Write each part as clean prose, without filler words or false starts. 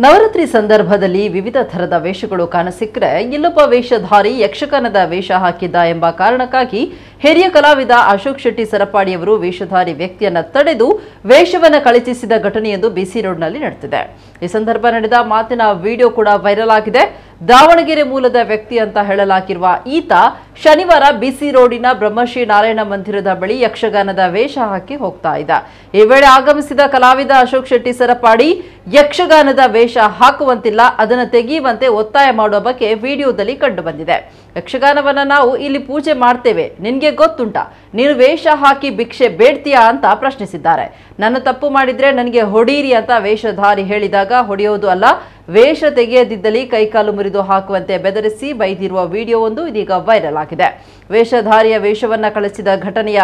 ನವರಾತ್ರಿ ಸಂದರ್ಭದಲ್ಲಿ ವಿವಿಧ ಥರದ ವೇಷಗಳು ಕಾಣಸಿಕ್ಕರೆ ಇಲ್ಲೊಬ್ಬ ವೇಷಧಾರಿ ಯಕ್ಷಗಾನದ ವೇಷ ಹಾಕಿದ್ದ ಎಂಬ ಕಾರಣಕ್ಕಾಗಿ ಹಿರಿಯ ಕಲಾವಿದ ಅಶೋಕ್ ಶೆಟ್ಟಿ ಸರಪಾಡಿಯವರು ವೇಷಧಾರಿ ವ್ಯಕ್ತಿಯನ್ನ ತಡೆದು ವೇಷವನ್ನು ಕಳಚಿಸಿದ ಘಟನೆಯೊಂದು ಬಿಸಿ ರೋಡ್ನಲ್ಲಿ ನಡೆದಿದೆ. ಈ ಸಂದರ್ಭ ನಡೆದ ಮಾತಿನ ವಿಡಿಯೋ ಕೂಡ ವೈರಲ್ ಆಗಿದೆ. ದಾವಣಗೆರೆ ಮೂಲದ ವ್ಯಕ್ತಿ ಅಂತ ಹೇಳಲಾಗಿರುವ ಈತ ಶನಿವಾರ ಬಿಸಿ ರೋಡಿನ ಬ್ರಹ್ಮಶ್ರೀ ನಾರಾಯಣ ಮಂದಿರದ ಬಳಿ ಯಕ್ಷಗಾನದ ವೇಷ ಹಾಕಿ ಹೋಗ್ತಾ ಇದ್ದ. ಈ ವೇಳೆ ಆಗಮಿಸಿದ ಕಲಾವಿದ ಅಶೋಕ್ ಶೆಟ್ಟಿ ಸರಪಾಡಿ ಯಕ್ಷಗಾನದ ವೇಷ ಹಾಕುವಂತಿಲ್ಲ, ಅದನ್ನು ತೆಗೆಯುವಂತೆ ಒತ್ತಾಯ ಮಾಡುವ ಬಗ್ಗೆ ವಿಡಿಯೋದಲ್ಲಿ ಕಂಡು ಬಂದಿದೆ. ಯಕ್ಷಗಾನವನ್ನ ನಾವು ಇಲ್ಲಿ ಪೂಜೆ ಮಾಡ್ತೇವೆ, ನಿನ್ಗೆ ಗೊತ್ತುಂಟಾ? ನೀನು ವೇಷ ಹಾಕಿ ಭಿಕ್ಷೆ ಬೇಡ್ತೀಯಾ ಅಂತ ಪ್ರಶ್ನಿಸಿದ್ದಾರೆ. ನನ್ನ ತಪ್ಪು ಮಾಡಿದ್ರೆ ನನಗೆ ಹೊಡೀರಿ ಅಂತ ವೇಷಧಾರಿ ಹೇಳಿದಾಗ ಹೊಡೆಯೋದು ಅಲ್ಲ, ವೇಷ ತೆಗೆಯದಿದ್ದಲ್ಲಿ ಕೈಕಾಲು ಮುರಿದು ಹಾಕುವಂತೆ ಬೆದರಿಸಿ ಬೈದಿರುವ ವಿಡಿಯೋ ಒಂದು ಇದೀಗ ವೈರಲ್ ಆಗಿದೆ. ವೇಷಧಾರಿಯ ವೇಷವನ್ನ ಕಳಿಸಿದ ಘಟನೆಯ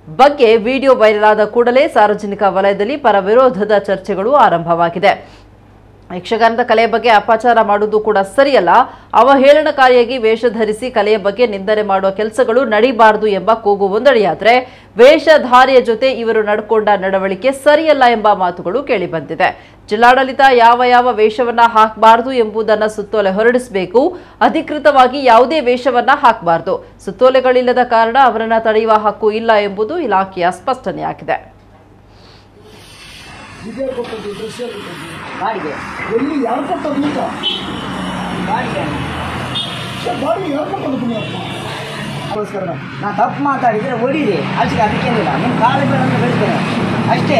ಬಗ್ಗೆ ವಿಡಿಯೋ ವೈರಲ್ ಆದ ಕೂಡಲೇ ಸಾರ್ವಜನಿಕ ವಲಯದಲ್ಲಿ ಪರ ವಿರೋಧದ ಚರ್ಚೆಗಳು ಆರಂಭವಾಗಿದೆ. ಯಕ್ಷಗಾನದ ಕಲೆಯ ಬಗ್ಗೆ ಅಪಚಾರ ಮಾಡುವುದು ಕೂಡ ಸರಿಯಲ್ಲ, ಅವಹೇಳನಕಾರಿಯಾಗಿ ವೇಷ ಧರಿಸಿ ಕಲೆಯ ಬಗ್ಗೆ ನಿಂದನೆ ಮಾಡುವ ಕೆಲಸಗಳು ನಡೀಬಾರದು ಎಂಬ ಕೂಗು ಒಂದೆಡೆಯಾದರೆ, ವೇಷಧಾರಿಯ ಜೊತೆ ಇವರು ನಡ್ಕೊಂಡ ನಡವಳಿಕೆ ಸರಿಯಲ್ಲ ಎಂಬ ಮಾತುಗಳು ಕೇಳಿಬಂದಿದೆ. ಜಿಲ್ಲಾಡಳಿತ ಯಾವ ವೇಷವನ್ನ ಹಾಕಬಾರದು ಎಂಬುದನ್ನು ಸುತ್ತೋಲೆ ಹೊರಡಿಸಬೇಕು, ಅಧಿಕೃತವಾಗಿ ಯಾವುದೇ ವೇಷವನ್ನ ಹಾಕಬಾರದು. ಸುತ್ತೋಲೆಗಳಿಲ್ಲದ ಕಾರಣ ಅವರನ್ನ ತಡೆಯುವ ಹಕ್ಕು ಇಲ್ಲ ಎಂಬುದು ಇಲಾಖೆಯ ಸ್ಪಷ್ಟನೆಯಾಗಿದೆ. ನಾ ತಪ್ಪು ಮಾತಾಡಿದ್ರೆ ಹೊಡೀರಿ, ಅಷ್ಟೇ, ಅದಕ್ಕೇನಿಲ್ಲ. ನಿಮ್ಮ ಕಾಲು ಬೇಡ ಅಂತ ಹೇಳ್ತೇನೆ ಅಷ್ಟೇ.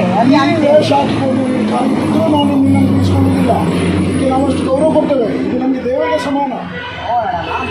ವೇಷ ಹಾಕಿಕೊಂಡು ನಾನು ನಿನ್ನನ್ನು ತಿಳಿಸ್ಕೊಳ್ಳುವುದಿಲ್ಲ, ಇದಕ್ಕೆ ನಾವಷ್ಟು ಗೌರವ ಕೊಡ್ತೇವೆ. ಇದು ನಮಗೆ ದೇವರಿಗೆ ಸಮಾನ. ನೋಡೋಣ, ನಾನು